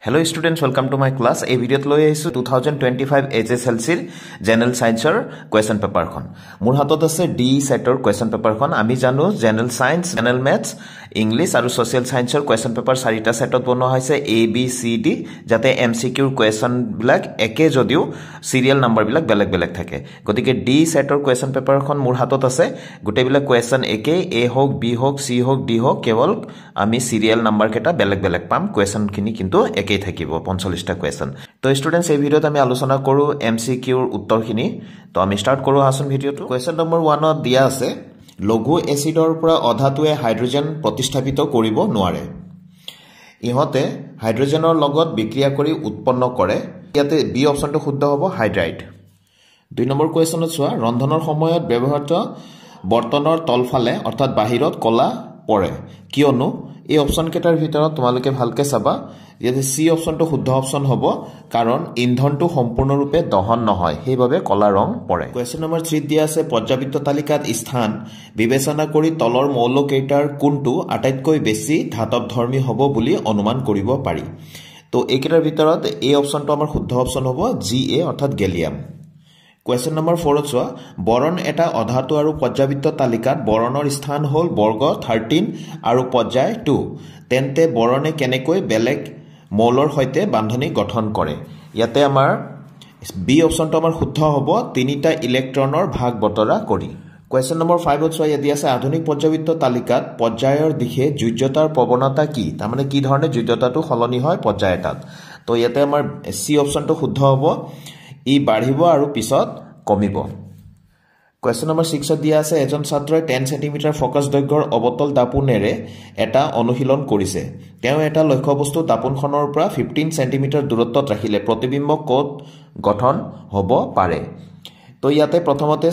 Hello students, welcome to my class. A video lo aisu 2025 HSLC General Science question paper khon. Mur hatot ase D set question paper khon. Ami janu General Science, General Maths, English aru Social Science question paper sarita setot bono hoise A B C D jate MCQ question bilak eke jodio serial number bilak belak belak thake. Gotike D set question paper khon mur hatot ase gote bilak question eke A hok B hok C hok D hok kewal ami serial number keta belak belak pam question khini kintu একেই থাকিব 45টা question তো students এই ভিডিওত আমি আলোচনা কৰো এমসিকিউৰ উত্তৰখিনি তো আমি start কৰো আসন ভিডিওটো কোয়েশ্চন নম্বৰ 1 ত দিয়া আছে লঘু এসিডৰ পৰা অধাতুৱে হাইড্ৰোজেন প্ৰতিস্থাপিত কৰিব নোৱাৰে ইহতে হাইড্ৰোজেনৰ লগত বিক্ৰিয়া কৰি উৎপন্ন কৰে ইয়াতে বি অপচনটো শুদ্ধ হ'ব হাইড্ৰাইড 2 নম্বৰ কোয়েশ্চনত চোৱা ৰন্ধনৰ সময়ত ব্যৱহৃত বৰ্তনৰ তলফালে অৰ্থাৎ বাহিৰত কলা পৰে কিয়নো এই অপচন কেটাৰ ভিতৰত তোমালোকে ভালকে চাবা ইয়াতে সি অপচনটো শুদ্ধ অপচন হ'ব কাৰণ ইন্ধনটো সম্পূৰ্ণৰূপে দহন নহয় সেইভাবে কলা ৰং পৰে কোয়েশ্চন নম্বৰ 3 দিয়া আছে পৰ্যাবৃত্ত তালিকাত স্থান বিবেচনা কৰি তলৰ মৌলকেইটাৰ কোনটো আটাইতকৈ বেছি ধাতৱধৰ্মী হ'ব বুলি অনুমান কৰিব পাৰি তো এইকেটাৰ ভিতৰত এই অপচনটো আমাৰ শুদ্ধ অপচন হ'ব জি এ অৰ্থাৎ গেলিয়াম Question number 4 চোৱা বৰণ এটা অধাতু আৰু পৰ্যাবৃত্ত তালিকাত বৰণৰ স্থান হ'ল বৰ্গ 13 আৰু পৰ্যায় 2 তেন্তে বৰণে কেনেকৈ বেলেগ মৌলৰ সৈতে বান্ধনী গঠন কৰে ইয়াতে আমাৰ বি অপচনটো আমাৰ শুদ্ধ হ'ব তিনিটা ইলেক্ট্ৰনৰ ভাগ বতৰা কৰি Question number 5 চোৱা ইয়াত আছে আধুনিক পৰ্যাবৃত্ত তালিকাত পৰ্যায়ৰ দিশে যোজ্যতাৰ প্ৰৱণতা কি তাৰমানে কি ধৰণে যোজ্যতাটো সলনি হয় পৰ্যায় এটাত তো ইয়াতে আমাৰ সি অপচনটো শুদ্ধ হ'ব ই বাঢ়িব আৰু পিছত কমিব কোয়েশ্চন নম্বৰ 6 দিয়া আছে এজন ছাত্ৰই 10 সেন্টিমিটাৰ ফোকাস দৈৰ্ঘ্যৰ অবতল দাপোনেৰে এটা অনুশীলন কৰিছে তেওঁ এটা লক্ষ্য বস্তু দাপোনখনৰ পৰা 15 সেন্টিমিটাৰ দূৰত্বত ৰাখিলে প্ৰতিবিম্ব কোট গঠন হ'ব পাৰে তো ইয়াতে প্ৰথমতে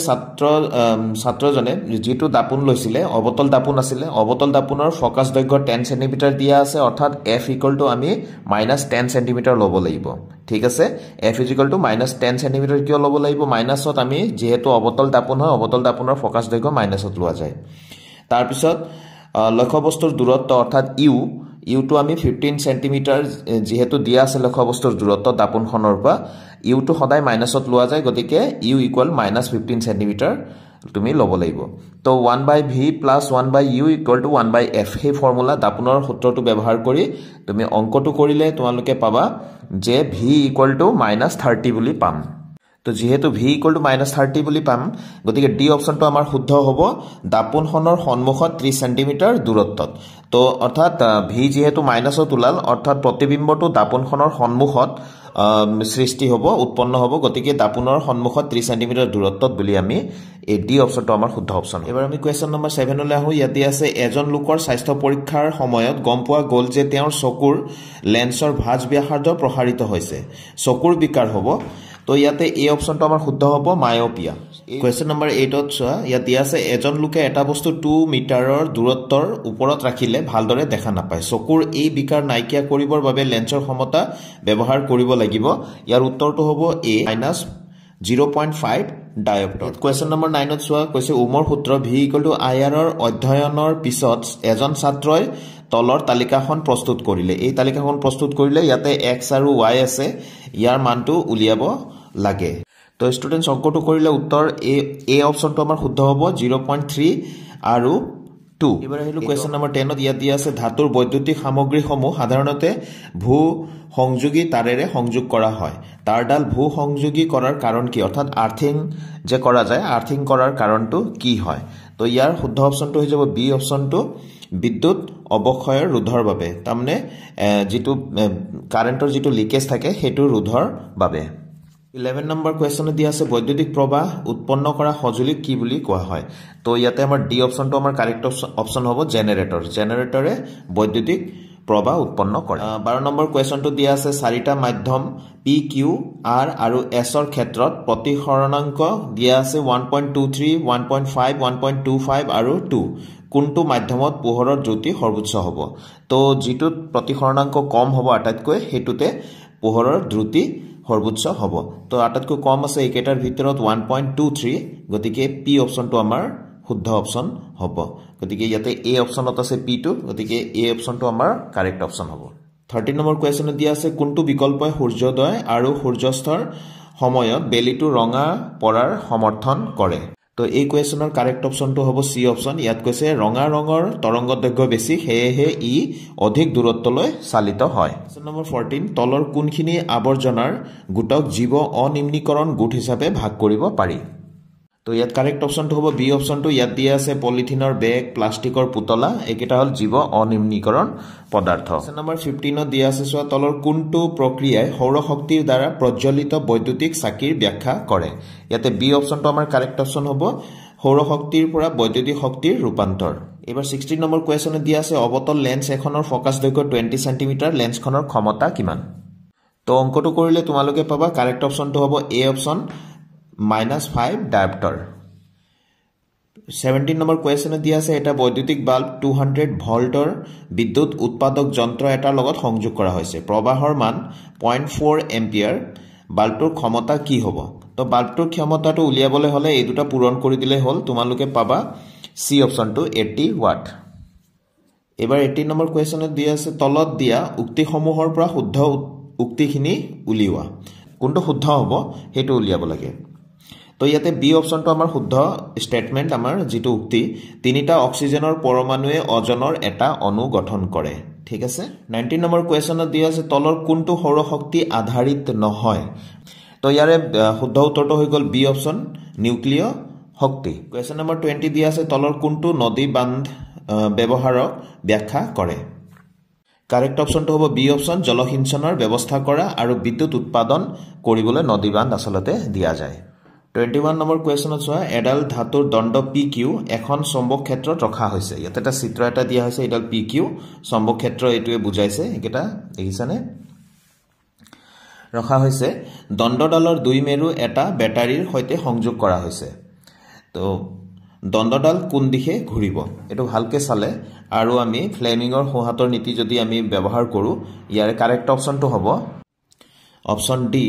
ছাত্ৰজনে যেটো দাপোন লৈছিলে অবতল দাপোন আছিল অবতল দাপোনৰ ফোকাস দৈৰ্ঘ্য 10 সেন্টিমিটাৰ দিয়া আছে অৰ্থাৎ f = আমি -10 সেন্টিমিটাৰ ল'ব লাগিব ঠিক আছে f = -10 সেন্টিমিটাৰ কিয় ল'ব লাগিব মাইনাসত আমি যেহেতু অবতল দাপোন হয় অবতল দাপোনৰ ফোকাস দৈৰ্ঘ্য মাইনাসত লোৱা যায় তাৰ পিছত লক্ষ্য বস্তুৰ দূৰত্ব অৰ্থাৎ ইউ টো আমি 15 সেন্টিমিটাৰ যেহেতু দিয়া আছে লক্ষ্য বস্তুৰ দূৰত্ব দাপোনখনৰ পৰা ইউ টো সদায় মাইনাসত লোৱা যায় গতিকে ইউ = -15 সেন্টিমিটাৰ তুমি ল'ব লাগিব তো 1/v + 1/u = 1/f সেই ফৰ্মুলা দাপোনৰ সূত্ৰটো ব্যৱহাৰ কৰি তুমি অংকটো কৰিলে তোমালোকে পাবা যে v = -30 বুলি পাম তো যেহেতু v = -30 বুলি পাম গতিকে ডি অপচনটো আমাৰ শুদ্ধ হ'ব দাপোনখনৰ সন্মুখত 30 সেন্টিমিটাৰ দূৰত্বত তো অৰ্থাৎ v যেহেতু মাইনাসত ওলাল অৰ্থাৎ প্ৰতিবিম্বটো দাপোনখনৰ সন্মুখত সৃষ্টি হ'ব উৎপন্ন হ'ব গতিকে দাপোনৰ সন্মুখত 30 সেন্টিমিটাৰ দূৰত্বত বুলি আমি এই ডি অপচনটো আমাৰ শুদ্ধ অপচন এবাৰ আমি কোয়েশ্চন নম্বৰ 7 লৈ আহো ইয়াতে আছে এজন লোকৰ স্বাস্থ্য পৰীক্ষাৰ সময়ত গম পোৱা গ'ল যে তেওঁৰ চকুৰ লেন্সৰ ভাঁজ ব্যাসাৰ্ধ প্ৰসাৰিত হৈছে চকুৰ বিকাৰ হ'ব তো ইয়াতে এই অপচনটো আমাৰ শুদ্ধ হ'ব মায়োপিয়া কোয়েশ্চন নম্বৰ 8 ত চোৱা ইয়াতে আছে এজন লোকে এটা বস্তু 2 মিটাৰৰ দূৰত্বৰ ওপৰত ৰাখিলে ভালদৰে দেখা নাপায় চকুৰ এই বিকাৰ নাইকিয়া কৰিবৰ বাবে লেন্সৰ ক্ষমতা ব্যৱহাৰ কৰিব লাগিব ইয়াৰ উত্তৰটো হ'ব a - 0.5 ডায়োপ্টাৰ কোয়েশ্চন নম্বৰ 9 ত চোৱা কৈছে ওমৰ সূত্ৰ v = ir ৰ অধ্যয়নৰ পিছত এজন ছাত্ৰই তলৰ তালিকাখন প্ৰস্তুত কৰিলে এই তালিকাখন প্ৰস্তুত কৰিলে ইয়াতে x আৰু y আছে ইয়াৰ মানটো উলিয়াব লাগে তো স্টুডেন্টস অংকটো কৰিলে উত্তৰ এ অপচনটো আমাৰ শুদ্ধ হ'ব 0.3 আৰু 2 এবাৰ আহিলো কোয়েশ্চন নম্বৰ 10 ত ইয়াত দিয়া আছে ধাতুৰ বৈদ্যুতিক সামগ্ৰীসমূহ সাধাৰণতে ভূ সংযোগী তাৰেৰে সংযোগ কৰা হয় তাৰডাল ভূ সংযোগী কৰাৰ কাৰণ কি অৰ্থাৎ আৰ্থিং যে কৰা যায় আৰ্থিং কৰাৰ কাৰণটো কি হয় তো ইয়াৰ শুদ্ধ অপচনটো হৈ যাব বি অপচনটো বিদ্যুৎ অৱক্ষয়ৰ ৰোধৰ বাবে তাৰমানে যেটো কাৰেন্টৰ যেটো লিকেজ থাকে হেতু ৰোধৰ বাবে 11 নম্বৰ কোয়েশ্চন দিয়া আছে বৈদ্যুতিক প্ৰবাহ উৎপন্ন কৰা সঁজুলিক কি বুলি কোৱা হয় তো ইয়াতে আমাৰ ডি অপচনটো আমাৰ কাৰেক্ট অপচন হ'ব জেনাৰেটৰে বৈদ্যুতিক প্ৰবাহ উৎপন্ন কৰে 12 নম্বৰ কোয়েশ্চনটো দিয়া আছে চাৰিটা মাধ্যম পি কিউ আৰ আৰু এছ ৰ ক্ষেত্ৰত প্ৰতিসৰণাংক দিয়া আছে 1.23 1.5 1.25 আৰু 2 কোনটো মাধ্যমত পোহৰৰ দ্ৰুতি সৰ্বোচ্চ হ'ব তো যেটো প্ৰতিসৰণাংক কম হ'ব আটাইতকৈ হেতুতে পোহৰৰ দ্ৰুতি সৰ্বোচ্চ হ'ব তো আটাইতকৈ কম আছে একেটাৰ ভিতৰত 1.23 গতিকে পি অপচনটো আমাৰ শুদ্ধ অপচন হ'ব গতিকে ইয়াতে এ অপচনত আছে পি2 গতিকে এ অপচনটো আমাৰ কাৰেক্ট অপচন হ'ব 13 নম্বৰ কুৱেশ্যনত দিয়া আছে কোনটো বিকল্পই সূৰ্যোদয় আৰু সূৰ্যাস্তৰ সময়ত বেলিটো ৰঙা পৰাৰ সমৰ্থন কৰে তো এই কুৱেশ্যনৰ কাৰেক্ট অপচনটো হ'ব সি অপচন ইয়াত কৈছে ৰঙা ৰঙৰ তৰংগ দৈৰ্ঘ্য বেছি হেহে ই অধিক দূৰত্বলৈ চালিত হয় কোৱেশ্যন নম্বৰ 14 তলৰ কোনখিনি আৱৰ্জনাৰ গোটক জীৱ অনিম্নীকৰণ গোট হিচাপে ভাগ কৰিব পাৰি তো ইয়াত কাৰেক্ট অপচনটো হ'ব বি অপচনটো ইয়াত দিয়া আছে পলিথিনৰ বেগ প্লাষ্টিকৰ পুতলা এইকেইটা হল জীৱ অনিম্নীকৰণ পদাৰ্থ কোৱেশ্যন নম্বৰ 15 দিয়া আছে সোৱা তলৰ কোনটো প্ৰক্ৰিয়াই সৌৰ শক্তিৰ দ্বাৰা প্ৰজ্বলিত বৈদ্যুতিক চাকিৰ ব্যাখ্যা কৰে ইয়াতে বি অপচনটো আমাৰ কাৰেক্ট অপচন হ'ব সৌৰ শক্তিৰ পৰা বৈদ্যুতিক শক্তিৰ ৰূপান্তৰ এবাৰ 16 নম্বৰ কুৱেশ্যনত দিয়া আছে অবতল লেন্স এখনৰ ফোকাস দৈৰ্ঘ্য 20 সেন্টিমিটাৰ লেন্সখনৰ ক্ষমতা কিমান তো অংকটো কৰিলে তোমালোকে পাবা কাৰেক্ট অপচনটো হ'ব এ অপচন -5 ডায়োপ্টাৰ 17 নম্বৰ কুৱেশ্যনত দিয়া আছে এটা বৈদ্যুতিক বাল্ব 200 ভল্টৰ বিদ্যুৎ উৎপাদক যন্ত্ৰ এটাৰ লগত সংযোগ কৰা হৈছে প্ৰবাহৰ মান 0.4 এম্পিয়াৰ বাল্বটোৰ ক্ষমতা কি হ'ব তো বাল্বটোৰ ক্ষমতাটো উলিয়াবলৈ হলে এই দুটা পূৰণ কৰি দিলে হল তোমালোকে পাবা সি অপচনটো 80 ওয়াট এবাৰ 18 নম্বৰ কুৱেশ্যনত দিয়া আছে তলত দিয়া উক্তিসমূহৰ পৰা শুদ্ধ উক্তিখিনি উলিওৱা কোনটো শুদ্ধ হ'ব হেতু উলিয়াব লাগে তো ইয়াতে বি অপচনটো আমাৰ শুদ্ধ স্টেটমেন্ট আমাৰ যেটো উক্তি তিনিটা অক্সিজেনৰ পৰমাণুৱে অজনৰ এটা অণু গঠন কৰে ঠিক আছে 19 নম্বৰ কুৱেশ্যনত দিয়া আছে তলৰ কোনটো সৌৰ শক্তি আধাৰিত নহয় তো ইয়াৰে শুদ্ধ উত্তৰটো হৈ গল বি অপচন নিউক্লিয় শক্তি কুৱেশ্যন নম্বৰ 20 দিয়া আছে তলৰ কোনটো নদী বান্ধ ব্যৱহাৰক ব্যাখ্যা কৰে কাৰেক্ট অপচনটো হ'ব বি অপচন জলসিঞ্চনৰ ব্যৱস্থা কৰা আৰু বিদ্যুৎ উৎপাদন কৰিবলৈ নদী বান্ধ আসলতে দিয়া যায় 21 নম্বৰ কুৱেশ্যনত সোৱা এডাল ধাতুৰ দণ্ড PQ এখন চৌম্বক ক্ষেত্ৰত ৰখা হৈছে ইয়াতে এটা চিত্ৰ এটা দিয়া হৈছে এডাল PQ চৌম্বক ক্ষেত্ৰ এটোৱে বুজাইছে এটা দেখিছানে ৰখা হৈছে দণ্ডডালৰ দুই মেৰু এটা বেটাৰীৰ সৈতে সংযোগ কৰা হৈছে তো দণ্ডডাল কোন দিশে ঘূৰিব এটো ভালকে চালে আৰু আমি ফ্লেমিঙৰ সোহাতৰ নীতি যদি আমি ব্যৱহাৰ কৰো ইয়াৰ কাৰেক্ট অপচনটো হ'ব অপচন ডি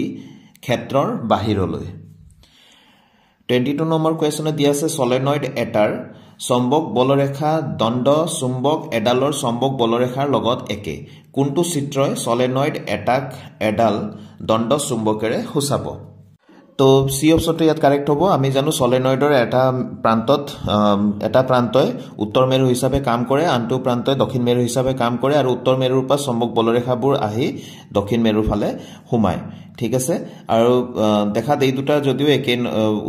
ক্ষেত্ৰৰ বাহিৰলৈ 22 নম্বৰ কুৱেশ্যনত দিয়া আছে সলেনয়েড এটাৰ চম্বক বলৰেখা দণ্ড চুম্বক এডালৰ চম্বক বলৰেখাৰ লগত একে কোনটো চিত্ৰই সলেনয়েড এটাক এডাল দণ্ড চুম্বকেৰে খুচাব তো সি অপচনটো ইয়াত কাৰেক্ট হ'ব আমি জানো সলেনয়েডৰ এটা প্ৰান্তই উত্তৰ মেৰু হিচাপে কাম কৰে আনটো প্ৰান্তই দক্ষিণ মেৰু হিচাপে কাম কৰে আৰু উত্তৰ মেৰুৰ পৰা চম্বক বলৰেখাবোৰ আহি দক্ষিণ মেৰুৰ ফালে সোমায় ঠিক আছে আৰু দেখা দেই দুটা যদিও একে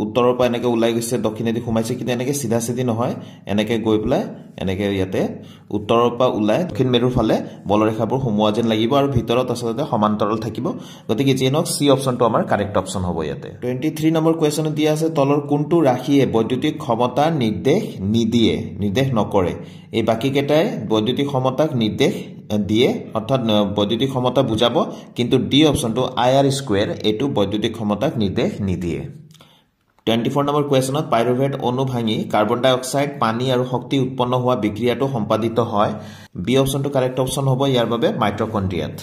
উত্তৰৰ পৰা এনেকে উলাই গৈছে দক্ষিণেদি সোমাইছে কিন্তু এনেকে সিধা সিধি নহয় এনেকে গৈ পেলাই এনেকে ইয়াতে উত্তৰৰ পৰা উলাই দক্ষিণ মেৰুৰ ফালে বলৰেখাবোৰ সোমোৱা যেন লাগিব আৰু ভিতৰত আসলতে সমান্তৰাল থাকিব গতিকে যেনক সি অপচনটো আমাৰ কাৰেক্ট অপচন হ'ব ইয়াতে 23 নম্বৰ কুৱেশ্যনত দিয়া আছে তলৰ কোনটো ৰাশিয়ে বৈদ্যুতিক ক্ষমতা নিৰ্দেশ নকৰে এই বাকি কেটাই বৈদ্যুতিক ক্ষমতাক নিৰ্দেশ দিয়ে অৰ্থাৎ বৈদ্যুতিক ক্ষমতা বুজাব কিন্তু ডি অপচনটো আইআৰ স্কয়াৰ এটো বৈদ্যুতিক ক্ষমতাক নিৰ্দেশ নিদিয়ে 24 নম্বৰ কুৱেশ্যনত পাইৰুভেট অণু ভাঙি কাৰ্বন ডাই অক্সাইড পানী আৰু শক্তি উৎপন্ন হোৱা বিক্ৰিয়াটো সম্পাদিত হয় বি অপচনটো কাৰেক্ট অপচন হ'ব ইয়াৰ বাবে মাইটকন্ড্ৰিয়াত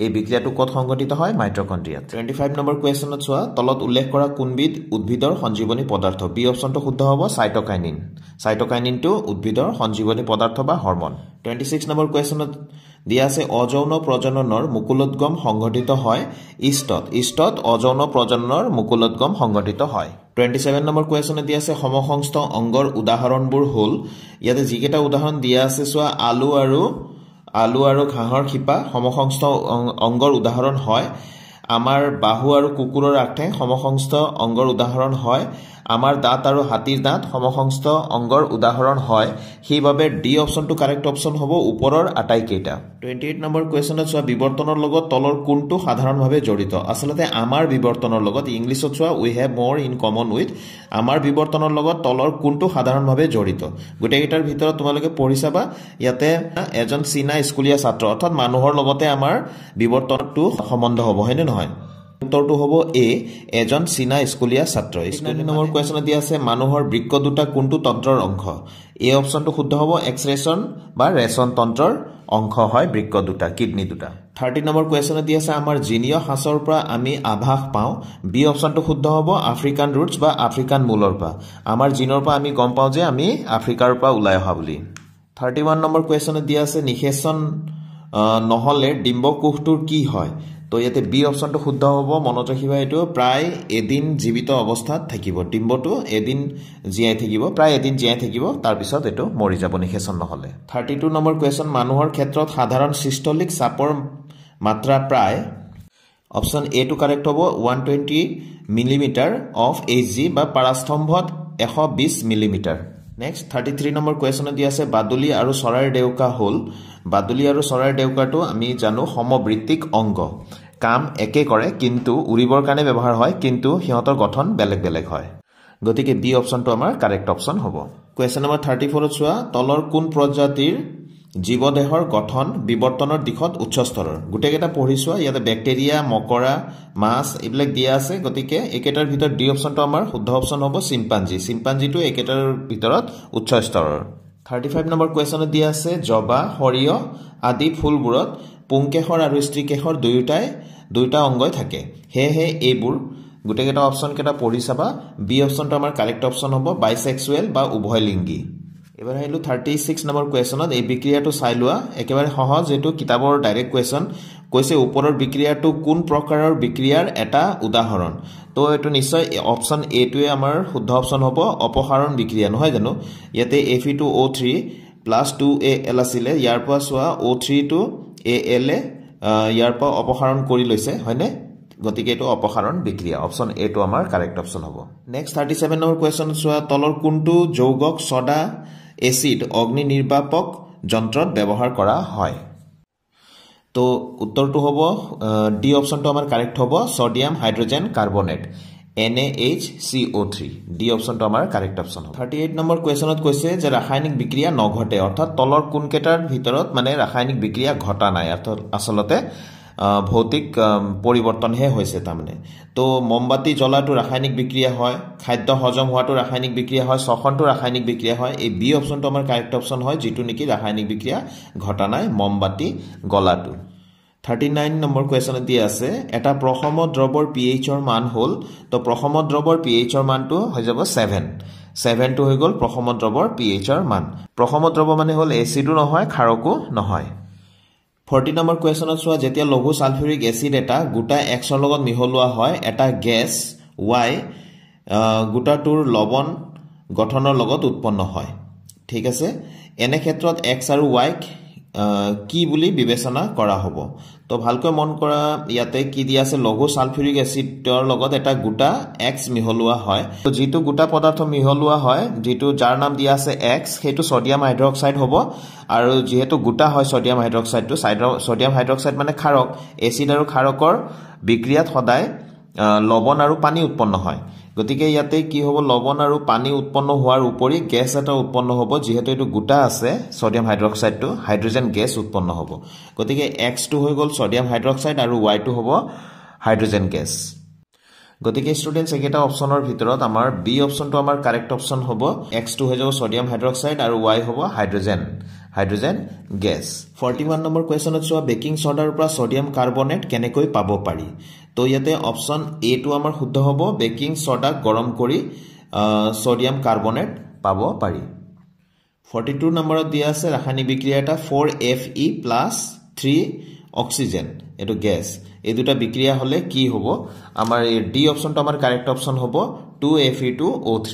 এই বিক্ৰিয়াটো কত সংঘটিত হয় মাইটকন্ড্ৰিয়াত 25 নম্বৰ কুৱেশ্যনত সোৱা তলত উল্লেখ কৰা কোনবিধ উদ্ভিদৰ সঞ্জীৱনী পদাৰ্থ বি অপচনটো শুদ্ধ হ'ব সাইটোকাইনিনটো উদ্ভিদৰ সঞ্জীৱনী পদাৰ্থ বা হৰমন 26 নম্বৰ কুৱেশ্যনত দিয়া আছে অযৌন প্ৰজননৰ মুকুলোদ্গম সংঘটিত হয় ইষ্টত অযৌন প্ৰজননৰ মুকুলোদ্গম সংঘটিত হয় 27 নম্বৰ কুৱেশ্যনত দিয়া আছে সমসংস্থ অংগৰ উদাহৰণবোৰ হল ইয়াতে যিকেটা উদাহৰণ দিয়া আছে সোৱা আলু আৰু ঘাঁহৰ খিপা সমসংস্থ অংগৰ উদাহৰণ হয় আমাৰ বাহু আৰু কুকুৰৰ আঠে সমসংস্থ অংগৰ উদাহৰণ হয় আমাৰ দাঁত আৰু হাতীৰ দাঁত সমসংস্থ অংগৰ উদাহৰণ হয় সেইভাবে ডি অপচনটো কাৰেক্ট অপচন হ'ব ওপৰৰ আটাইকেইটা 28 নম্বৰ কুৱেশ্যনত সোৱা বিবৰ্তনৰ লগত তলৰ কোনটো সাধাৰণভাৱে জড়িত আসলতে আমাৰ বিবৰ্তনৰ লগত ইংলিছত সোৱা উই হ্যাভ মোৰ ইন কমন উইথ আমাৰ বিবৰ্তনৰ লগত তলৰ কোনটো সাধাৰণভাৱে জড়িত গোটেইকেইটাৰ ভিতৰত তোমালোকে পঢ়ি চাবা ইয়াতে এজন চীনা স্কুলীয়া ছাত্ৰ অৰ্থাৎ মানুহৰ লগতে আমাৰ বিবৰ্তনটো সম্বন্ধ হ'ব হয়নে নহয় উত্তৰটো হ'ব এ এজন চীনা স্কুলীয়া ছাত্ৰ 29 নম্বৰ কুৱেশ্যনত দিয়া আছে মানুহৰ বৃক্ক দুটা কোনটো তন্ত্ৰৰ অংশ এ অপচনটো শুদ্ধ হ'ব এক্সৰেচন বা ৰেচন তন্ত্ৰৰ অংশ হয় বৃক্ক দুটা কিডনি দুটা 30 নম্বৰ কুৱেশ্যনত দিয়া আছে আমাৰ জিনীয় হাছৰ পৰা আমি আভাস পাওঁ বি অপচনটো শুদ্ধ হ'ব আফ্ৰিকান ৰুটছ বা আফ্ৰিকান মূলৰ পৰা আমাৰ জিনৰ পৰা আমি গম পাওঁ যে আমি আফ্ৰিকাৰ পৰা ওলাই অহা বুলি 31 নম্বৰ কুৱেশ্যনত দিয়া আছে নিষেচন নহলে ডিম্বকোষটোৰ কি হয় তো ইয়াতে বি অপশনটো শুদ্ধ হ'ব মনত ৰাখিবা এটো প্ৰায় এদিন জীৱিত অৱস্থাত থাকিব ডিম্বটো এদিন জিয়াই থাকিব প্ৰায় এদিন জিয়াই থাকিব তাৰ পিছত এটো মৰি যাব নিখেচন নহলে 32 নম্বৰ কোৱেশ্চন মানুহৰ ক্ষেত্ৰত সাধাৰণ সিস্টলিক চাপৰ মাত্ৰা প্ৰায় অপশন এ টু কাৰেক্ট হ'ব 120 মিলিমিটাৰ অফ Hg বা পাৰাস্তম্ভত 120 মিলিমিটাৰ নেক্সট 33 নম্বৰ কোৱেশ্চন দি আছে বাদুলি আৰু চৰাইৰ ডেউকা হল বাদুলি আৰু চৰাইৰ ডেউকাটো আমি জানো সমবৃত্তিক অংগ কাম একে কৰে কিন্তু উৰিবৰ কাৰণে ব্যৱহাৰ হয় কিন্তু সিহঁতৰ গঠন বেলেগ বেলেগ হয় গতিকে বি অপশনটো আমাৰ কাৰেক্ট অপশন হ'ব কোৱেশ্চন নম্বৰ 34 চোৱা তলৰ কোন প্ৰজাতিৰ জীবদেহৰ গঠন বিবৰ্তনৰ দিশত উচ্চ স্তৰৰ গুটেকেটা পঢ়িছোৱা ইয়াতে ব্যাকটেৰিয়া মকৰা মাছ ইবিলাক দিয়া আছে গতিকে একেটাৰ ভিতৰত ডি অপশনটো আমাৰ শুদ্ধ অপশন হ'ব চিম্পাঞ্জিটো একেটাৰ ভিতৰত উচ্চ স্তৰৰ 35 নম্বৰ কোৱেশ্চনত দিয়া আছে জবা হৰিয় আদি ফুলবোৰত পুংকেশৰ আৰু স্ত্ৰীকেশৰ দুয়োটা অংগই থাকে হেহে এইবোৰ গুটেকেটা অপশন কেটা পঢ়ি চাবা বি অপশনটো আমাৰ কাৰেক্ট অপশন হ'ব বাইসেক্সুৱেল বা উভয়লিংগী এবাৰ আহিলো 36 নম্বৰ কোৱেশ্চনত এই বিক্ৰিয়াটো চাই লোৱা একেবাৰে সহজ এটো কিতাবৰ ডাইৰেক্ট কোৱেশ্চন কৈছে ওপৰৰ বিক্ৰিয়াটো কোন প্ৰকাৰৰ বিক্ৰিয়াৰ এটা উদাহৰণ তো এটো নিশ্চয় অপশন এ টোৱে আমাৰ শুদ্ধ অপশন হ'ব অপসাৰণ বিক্ৰিয়া নহয় জানো ইয়াতে Fe2O3 2Al আছিল ইয়াৰ পৰা চোৱা O3 টো Al ইয়াৰ পৰা অপসাৰণ কৰি লৈছে হয়নে গতিকে এটো অপসাৰণ বিক্ৰিয়া অপশন এ টো আমাৰ কাৰেক্ট অপশন হ'ব নেক্সট 37 নম্বৰ কোৱেশ্চন চোৱা তলৰ কোনটো যৌগক সদা এসিড অগ্নি নিৰ্বাপক যন্ত্ৰত ব্যৱহাৰ কৰা হয় তো উত্তৰটো হ'ব ডি অপশনটো আমাৰ কাৰেক্ট হ'ব sodium hydrogen carbonate NaHCO3 D অপশনটো আমাৰ কাৰেক্ট অপশন হ'ব 38 নম্বৰ কোৱেশ্চনত কৈছে যে ৰাসায়নিক বিক্ৰিয়া নঘটে অৰ্থাৎ তলৰ কোনকেটাৰ ভিতৰত মানে ৰাসায়নিক বিক্ৰিয়া ঘটা নাই অৰ্থাৎ আসলতে ভৌতিক পৰিৱৰ্তন হে হৈছে তাৰমানে তো মমবাতি জ্বলাটো ৰাসায়নিক বিক্ৰিয়া হয় খাদ্য হজম হোৱাটো ৰাসায়নিক বিক্ৰিয়া হয় শ্বসনটো ৰাসায়নিক বিক্ৰিয়া হয় এই বি অপশনটো আমাৰ কাৰেক্ট অপশন হয় যেটো নেকি ৰাসায়নিক বিক্ৰিয়া ঘটা নাই মমবাতি গলাটো 39 নম্বৰ কোৱেশ্চন দি আছে এটা প্ৰসম দ্ৰৱৰ pH ৰ মান হল তো প্ৰসম দ্ৰৱৰ pH ৰ মানটো হৈ যাব 7 টো হৈ গল প্ৰসম দ্ৰৱৰ pH ৰ মান প্ৰসম দ্ৰৱ মানে হল এসিডো নহয় ক্ষাৰকো নহয় 40 নম্বৰ কোৱেশ্চনত চোৱা যেতিয়া লঘু সালফিউৰিক এসিড এটা গোটা X ৰ লগত মিহলোৱা হয় এটা গ্যাস Y গোটাটোৰ লৱণ গঠনৰ লগত উৎপন্ন হয় ঠিক আছে এনে ক্ষেত্ৰত X আৰু Y কি বুলি বিবেচনা কৰা হ'ব তো ভালকৈ মন কৰা ইয়াতে কি দিয়া আছে লঘু সালফিউৰিক এসিডৰ লগত এটা গোটা X মিহলোৱা হয় তো যেটো গোটা পদাৰ্থ মিহলোৱা হয় যেটো যাৰ নাম দিয়া আছে X হেতু সোডিয়াম হাইড্ৰক্সাইড হ'ব আৰু যেহেতু গোটা হয় সোডিয়াম হাইড্ৰক্সাইডটো সোডিয়াম হাইড্ৰক্সাইড মানে ক্ষাৰক এসিড আৰু ক্ষাৰকৰ বিক্ৰিয়াত সদায় লৱণ আৰু পানী উৎপন্ন হয় গতিকে ইয়াতে কি হ'ব লৱণ আৰু পানী উৎপন্ন হোৱাৰ উপৰি গ্যাস এটা উৎপন্ন হ'ব যেহেতু এটো গোটা আছে সোডিয়াম হাইড্ৰক্সাইডটো হাইড্ৰোজেন গ্যাস উৎপন্ন হ'ব গতিকে X টো হৈ গল সোডিয়াম হাইড্ৰক্সাইড আৰু Y টো হ'ব হাইড্ৰোজেন গ্যাস গতিকে স্টুডেন্টস একেটা অপশনৰ ভিতৰত আমাৰ বি অপশনটো আমাৰ কাৰেক্ট অপশন হ'ব X টো হৈ যাব সোডিয়াম হাইড্ৰক্সাইড আৰু Y হ'ব হাইড্ৰোজেন গ্যাস 41 নম্বৰ কোৱেশ্চনত চোৱা বেকিং সোডাৰ পৰা সোডিয়াম কাৰ্বনেট কেনেকৈ পাব পাৰি তো ইয়াতে অপশন এ টো আমাৰ শুদ্ধ হ'ব বেকিং সোডা গৰম কৰি সোডিয়াম কাৰ্বনেট পাব পাৰি 42 নম্বৰত দিয়া আছে ৰাসায়নিক বিক্ৰিয়া এটা 4Fe+3 অক্সিজেন এটো গ্যাস এই দুটা বিক্ৰিয়া হলে কি হ'ব আমাৰ এই ডি অপশনটো আমাৰ কাৰেক্ট অপশন হ'ব 2Fe2O3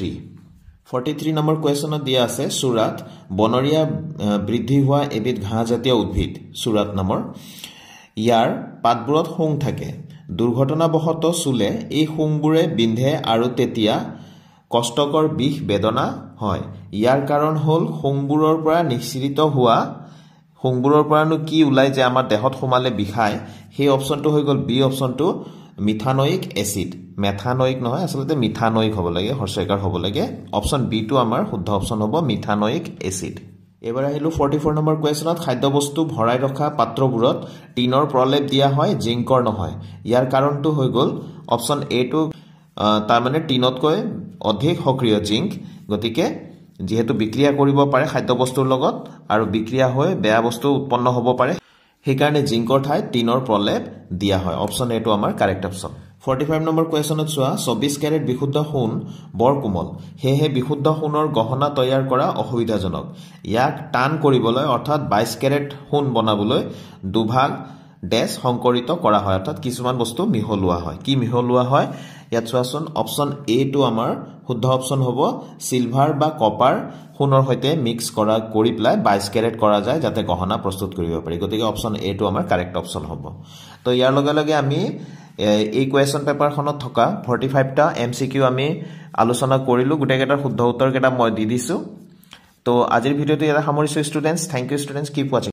43 নম্বৰ কোৱেশ্চনত দিয়া আছে সুৰাত বনৰীয়া বৃদ্ধি হোৱা এবিধ ঘাঁহ জাতীয় উদ্ভিদ সুৰাত নামৰ ইয়াৰ পাতবোৰত শুং থাকে দুৰ্ঘটনাবশত চুলে এই শুংবোৰে বিন্ধে আৰু তেতিয়া কষ্টকৰ বিষ বেদনা হয় ইয়াৰ কাৰণ হল শুংবোৰৰ পৰা নিঃসৃত হোৱা শুংবোৰৰ পৰানো কি ওলাই যে আমাৰ দেহত সোমালে বিষায় সেই অপশনটো হৈ গল বি অপশনটো মিথানোইক এসিড মেথানোইক নহয় আসলতে মিথানোইক হ'ব লাগে হৰ্ষয়কাৰ হ'ব লাগে অপশন বি টো আমাৰ শুদ্ধ অপশন হ'ব মিথানোইক এসিড এবাৰ আহিলো 44 নম্বৰ কোৱেশ্চনত খাদ্যবস্তু ভৰাই ৰখা পাত্ৰবোৰত টিনৰ প্ৰলেপ দিয়া হয় জিংকৰ নহয় ইয়াৰ কাৰণটো হৈ গল অপশন এ টো তাৰ মানে টিনতকৈ অধিক সক্ৰিয় জিংক গতিকে যেহেতু বিক্ৰিয়া কৰিব পাৰে খাদ্যবস্তুৰ লগত আৰু বিক্ৰিয়া হৈ বেয়া বস্তু উৎপন্ন হ'ব পাৰে সেই কাৰণে জিংকৰ ঠাইত টিনৰ প্ৰলেপ দিয়া হয় অপশন এ টো আমাৰ কাৰেক্ট অপশন 45 নম্বৰ কুৱেশ্যনত চোৱা 24 ক্যাৰেট বিশুদ্ধ সোণ বৰ কোমল হেহে বিশুদ্ধ সোণৰ গহনা তৈয়াৰ কৰা অসুবিধাজনক ইয়াক টান কৰিবলৈ অৰ্থাৎ 22 ক্যাৰেট সোণ বনাবলৈ দুভাগ ডেশ সংকৰিত কৰা হয় অৰ্থাৎ কিছুমান বস্তু মিহলোৱা হয় কি মিহলোৱা হয় ইয়াত চোৱাচোন অপচন এ টু আমাৰ শুদ্ধ অপচন হ'ব সিলভাৰ বা কপাৰ সোণৰ সৈতে মিক্স কৰি প্লাই 22 ক্যাৰেট কৰা যায় যাতে গহনা প্ৰস্তুত কৰিব পাৰি গতিকে অপচন এ টু আমাৰ কাৰেক্ট অপচন হ'ব তো ইয়াৰ লগে লগে আমি এই কুৱেশ্যন পেপাৰখনত থকা 45 টা এমসিকিউ আমি আলোচনা কৰিলো গুটেকেটাৰ শুদ্ধ উত্তৰ কেটা মই দি দিছো তো আজিৰ ভিডিওটো ইয়াতে সামৰিছো students thank you students keep watching